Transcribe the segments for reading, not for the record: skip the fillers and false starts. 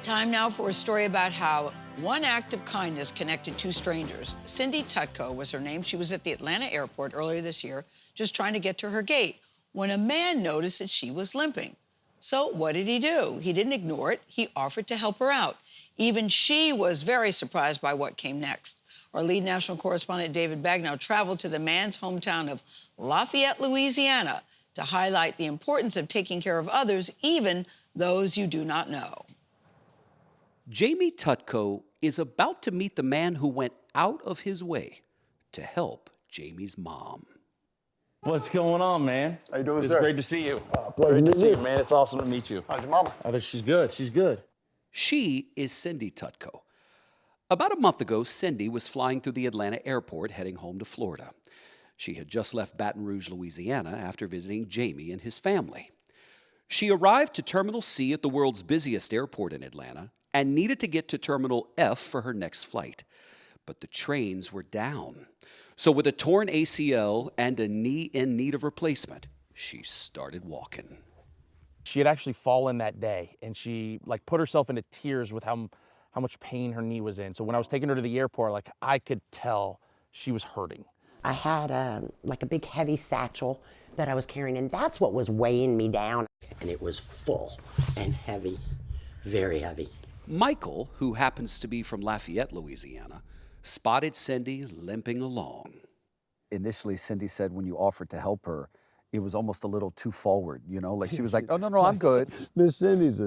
Time now for a story about how one act of kindness connected two strangers. Cindy Tutko was her name. She was at the Atlanta airport earlier this year, just trying to get to her gate, when a man noticed that she was limping. So what did he do? He didn't ignore it. He offered to help her out. Even she was very surprised by what came next. Our lead national correspondent, David Begnaud, traveled to the man's hometown of Lafayette, Louisiana, to highlight the importance of taking care of others, even those you do not know. Jamie Tutko is about to meet the man who went out of his way to help Jamie's mom. What's going on, man? How you doing, It's sir? great to see you. Pleasure Great to to meet see you. you, man. It's awesome to meet you. How's your mama? She's good. She's good. She is Cindy Tutko. About a month ago, Cindy was flying through the Atlanta airport heading home to Florida. She had just left Baton Rouge, Louisiana, after visiting Jamie and his family. She arrived to Terminal C at the world's busiest airport in Atlanta and needed to get to Terminal F for her next flight. But the trains were down. So with a torn ACL and a knee in need of replacement, she started walking. She had actually fallen that day, and she put herself into tears with how much pain her knee was in. So when I was taking her to the airport, I could tell she was hurting. I had a big heavy satchel that I was carrying, and that's what was weighing me down. And it was full and heavy, very heavy. Michael, who happens to be from Lafayette, Louisiana, spotted Cindy limping along. Initially, Cindy said when you offered to help her, it was almost a little too forward, you know? Like she was like, oh, no, I'm good. Miss Cindy's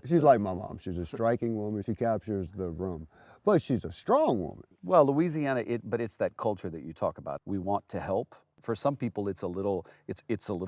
she's like my mom. She's a striking woman. She captures the room. But she's a strong woman. Well, Louisiana, but it's that culture that you talk about. We want to help. For some people, it's a little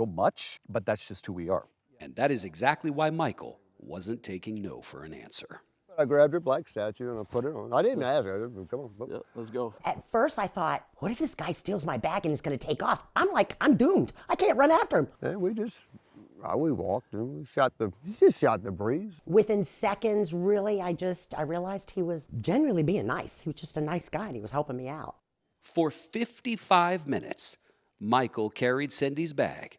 much, but that's just who we are. And that is exactly why Michael wasn't taking no for an answer. I grabbed her black statue and I put it on. I didn't ask her. Come on. Yeah, let's go. At first I thought, what if this guy steals my bag and is gonna take off? I'm doomed. I can't run after him. And we walked and we just shot the breeze. Within seconds, really, I realized he was genuinely being nice. He was just a nice guy and he was helping me out. For 55 minutes, Michael carried Cindy's bag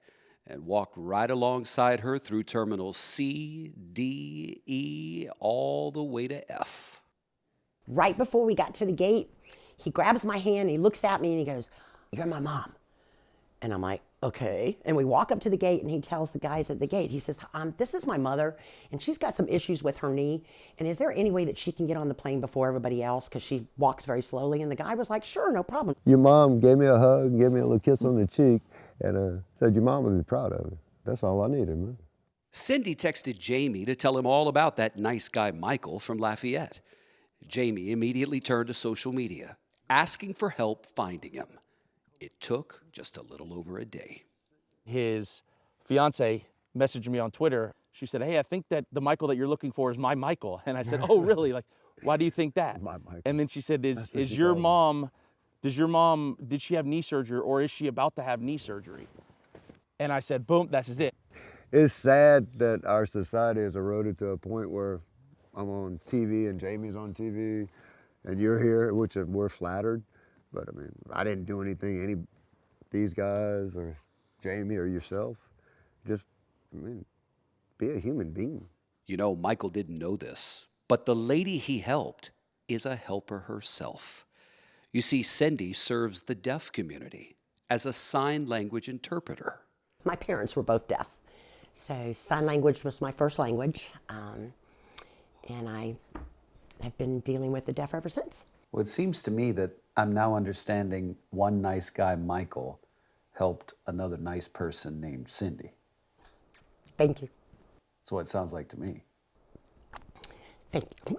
and walked right alongside her through terminals C, D, E, all the way to F. Right before we got to the gate, he grabs my hand, he looks at me and he goes, "You're my mom." And I'm like, okay. And we walk up to the gate and he tells the guys at the gate, he says, this is my mother and she's got some issues with her knee. And is there any way that she can get on the plane before everybody else? Because she walks very slowly. And the guy was like, sure, no problem. Your mom gave me a hug, gave me a little kiss on the cheek, and said your mom would be proud of me. That's all I needed, man. Cindy texted Jamie to tell him all about that nice guy Michael from Lafayette. Jamie immediately turned to social media, asking for help finding him. It took just a little over a day. His fiance messaged me on Twitter. She said, hey, I think that the Michael that you're looking for is my Michael. And I said, oh, really? Why do you think that? My Michael. And then she said, did she have knee surgery or is she about to have knee surgery? And I said, boom, that's it. It's sad that our society has eroded to a point where I'm on TV and Jamie's on TV and you're here, which we're flattered. But I mean, I didn't do anything, these guys or Jamie or yourself. Just, be a human being. You know, Michael didn't know this, but the lady he helped is a helper herself. You see, Cindy serves the deaf community as a sign language interpreter. My parents were both deaf. So sign language was my first language. And I have been dealing with the deaf ever since. Well, it seems to me that I'm now understanding one nice guy, Michael, helped another nice person named Cindy. Thank you. That's what it sounds like to me. Thank you.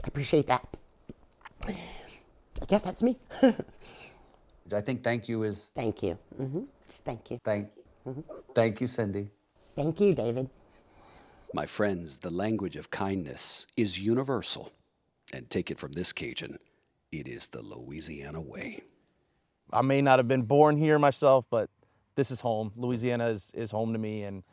I appreciate that. I guess that's me. I think thank you is... Thank you. Thank you. Thank you, Cindy. Thank you, David. My friends, the language of kindness is universal. And take it from this Cajun, it is the Louisiana way. I may not have been born here myself, but this is home. Louisiana is home to me, and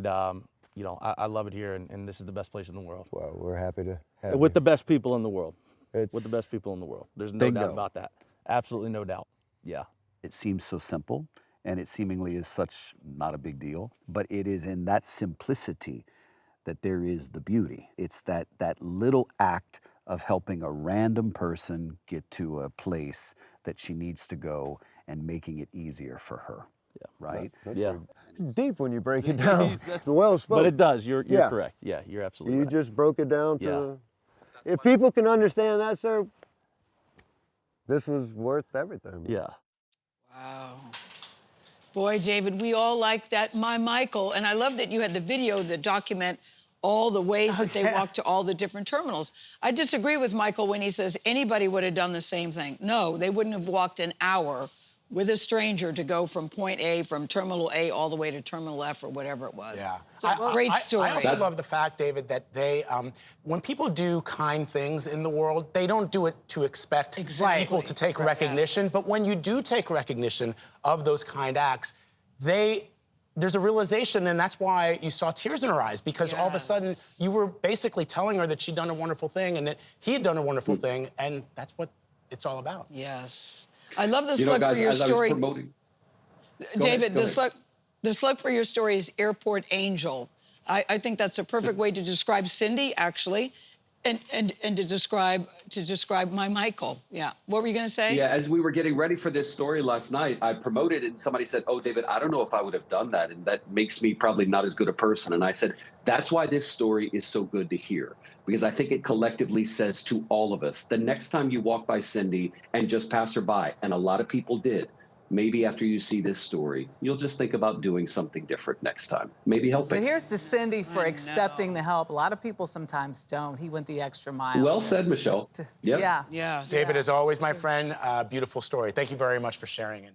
I love it here, and this is the best place in the world. Well, we're happy to have With you. the best people in the world. It's- With the best people in the world. There's no Bingo. doubt about that. Absolutely no doubt. Yeah. It seems so simple, and it seemingly is such not a big deal, but it is in that simplicity that there is the beauty. It's that little act of helping a random person get to a place that she needs to go and making it easier for her. Yeah. Right? Yeah. Deep when you break it down. Well spoken. But it does. You're Yeah. correct. Yeah, you're absolutely You right. just broke it down to. Yeah. If people can understand that, sir, this was worth everything. Yeah. Wow. Boy, David, we all like that, My Michael. And I love that you had the video that document all the ways that they walked to all the different terminals. I disagree with Michael when he says anybody would have done the same thing. No, they wouldn't have walked an hour with a stranger to go from point A, from terminal A all the way to terminal F or whatever it was. Yeah. It's a great story. I also love the fact, David, that they, when people do kind things in the world, they don't do it to expect people to take recognition. But when you do take recognition of those kind acts, there's a realization, and that's why you saw tears in her eyes, because all of a sudden you were basically telling her that she'd done a wonderful thing and that he had done a wonderful thing, and that's what it's all about. Yes. I love the You know, slug guys, for your as I was story. promoting. David, Go the ahead. slug for your story is Airport Angel. I think that's a perfect way to describe Cindy, actually, and to describe My Michael. Yeah. What were you going to say? Yeah, as we were getting ready for this story last night, I promoted it and somebody said, "Oh, David, I don't know if I would have done that. And that makes me probably not as good a person." And I said, that's why this story is so good to hear, because I think it collectively says to all of us, the next time you walk by Cindy and just pass her by, and a lot of people did, maybe after you see this story, you'll just think about doing something different next time. Maybe helping. But here's to Cindy for accepting the help. A lot of people sometimes don't. He went the extra mile. Well said, Michelle. Yep. Yeah. Yeah. David, as always, my friend, beautiful story. Thank you very much for sharing it.